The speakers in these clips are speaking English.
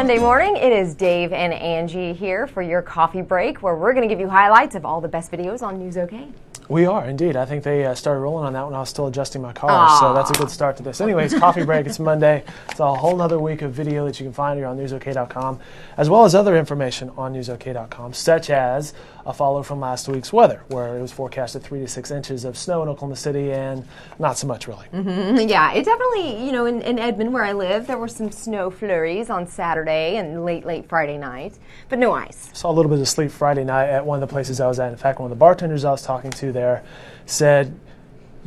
Monday morning. It is Dave and Angie here for your coffee break, where we're going to give you highlights of all the best videos on Newsok. We are, indeed. I think they started rolling on that when I was still adjusting my car, so that's a good start to this. Anyways, coffee break, it's Monday. It's a whole other week of video that you can find here on Newsok.com, as well as other information on Newsok.com, such as a follow from last week's weather, where it was forecasted 3 to 6 inches of snow in Oklahoma City, and not so much, really. Yeah, it definitely, in Edmond, where I live, there were some snow flurries on Saturday and late Friday night, but no ice. Saw a little bit of sleep Friday night at one of the places I was at. In fact, one of the bartenders I was talking to there said,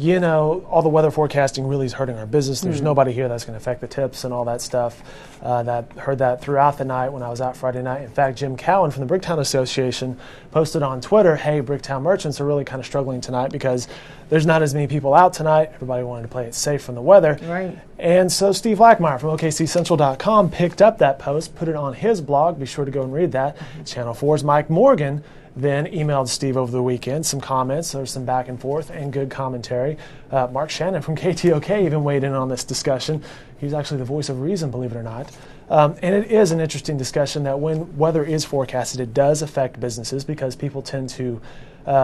all the weather forecasting really is hurting our business. There's nobody here that's going to affect the tips and all that stuff. Heard that throughout the night when I was out Friday night. In fact, Jim Cowan from the Bricktown Association posted on Twitter, hey, Bricktown merchants are really kind of struggling tonight because there's not as many people out tonight. Everybody wanted to play it safe from the weather. Right. And so Steve Lackmeyer from OKCCentral.com picked up that post, put it on his blog. Be sure to go and read that. Channel 4's Mike Morgan then emailed Steve over the weekend some comments. There's some back and forth and good commentary. Mark Shannon from KTOK even weighed in on this discussion. He's actually the voice of reason, believe it or not. And it is an interesting discussion that when weather is forecasted, it does affect businesses because people tend to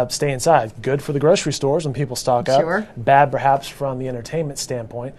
stay inside. Good for the grocery stores when people stock up. Sure. Bad perhaps from the entertainment standpoint.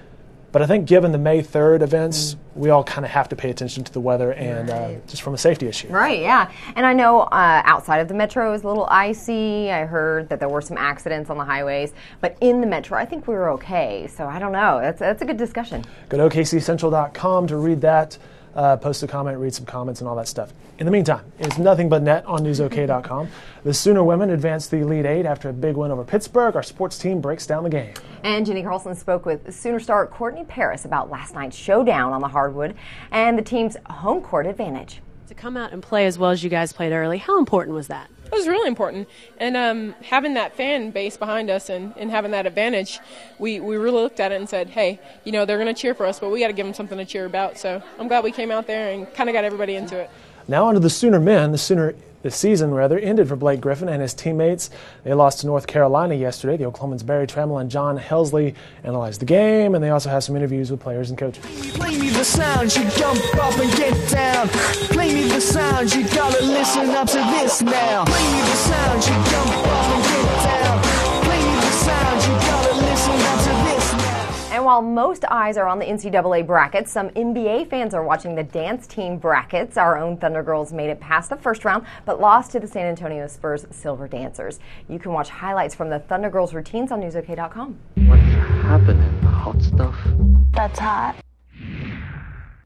But I think given the May 3rd events, we all kind of have to pay attention to the weather and just from a safety issue. Right, yeah. And I know outside of the metro it was a little icy. I heard that there were some accidents on the highways. But in the metro, I think we were okay. So I don't know. That's a good discussion. Go to OKCCentral.com to read that. Post a comment, read some comments, and all that stuff. In the meantime, it's nothing but net on Newsok.com. The Sooner women advanced to the Elite Eight after a big win over Pittsburgh. Our sports team breaks down the game. And Jenny Carlson spoke with Sooner star Courtney Paris about last night's showdown on the hardwood and the team's home court advantage. To come out and play as well as you guys played early, how important was that? It was really important, and having that fan base behind us and having that advantage, we really looked at it and said, hey, they're going to cheer for us, but we got to give them something to cheer about. So I'm glad we came out there and kind of got everybody into it. Now on to the Sooner men. The season ended for Blake Griffin and his teammates. They lost to North Carolina yesterday. The Oklahomans Barry Trammell and John Helsley analyzed the game, and they also have some interviews with players and coaches. Play me the sound, you jump up and get down. Play me the sound, you gotta listen up to this now. Play me the sound, you jump up and get down. Play me the sound, you gotta listen up to this now. And while most eyes are on the NCAA brackets, some NBA fans are watching the dance team brackets. Our own Thunder Girls made it past the first round, but lost to the San Antonio Spurs Silver Dancers. You can watch highlights from the Thunder Girls routines on Newsok.com. What's happening? Hot stuff? That's hot.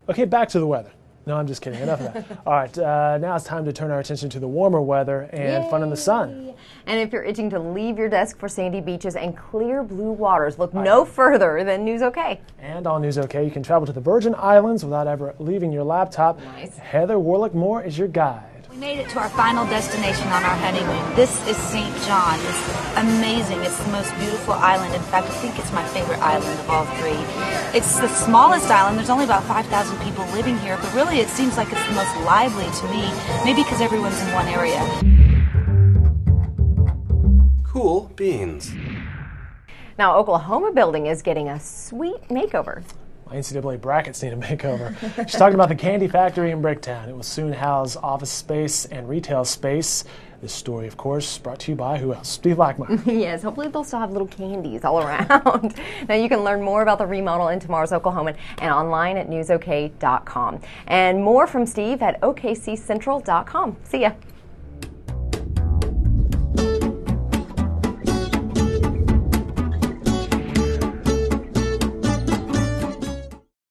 Okay, back to the weather. No, I'm just kidding. Enough of that. All right, now it's time to turn our attention to the warmer weather and fun in the sun. And if you're itching to leave your desk for sandy beaches and clear blue waters, look no further than Newsok. And on Newsok, you can travel to the Virgin Islands without ever leaving your laptop. Nice. Heather Warlick-Moore is your guide. We made it to our final destination on our honeymoon. This is St. John. It's amazing. It's the most beautiful island. In fact, I think it's my favorite island of all three. It's the smallest island. There's only about 5,000 people living here, but really it seems like it's the most lively to me, maybe because everyone's in one area. Cool beans. Now, Oklahoma building is getting a sweet makeover. NCAA brackets need a makeover. She's talking about the Candy Factory in Bricktown. It will soon house office space and retail space. This story, of course, brought to you by who else? Steve Lackmeyer. Yes, hopefully they'll still have little candies all around. Now you can learn more about the remodel in tomorrow's Oklahoman and online at newsok.com. And more from Steve at OKCCentral.com. See ya.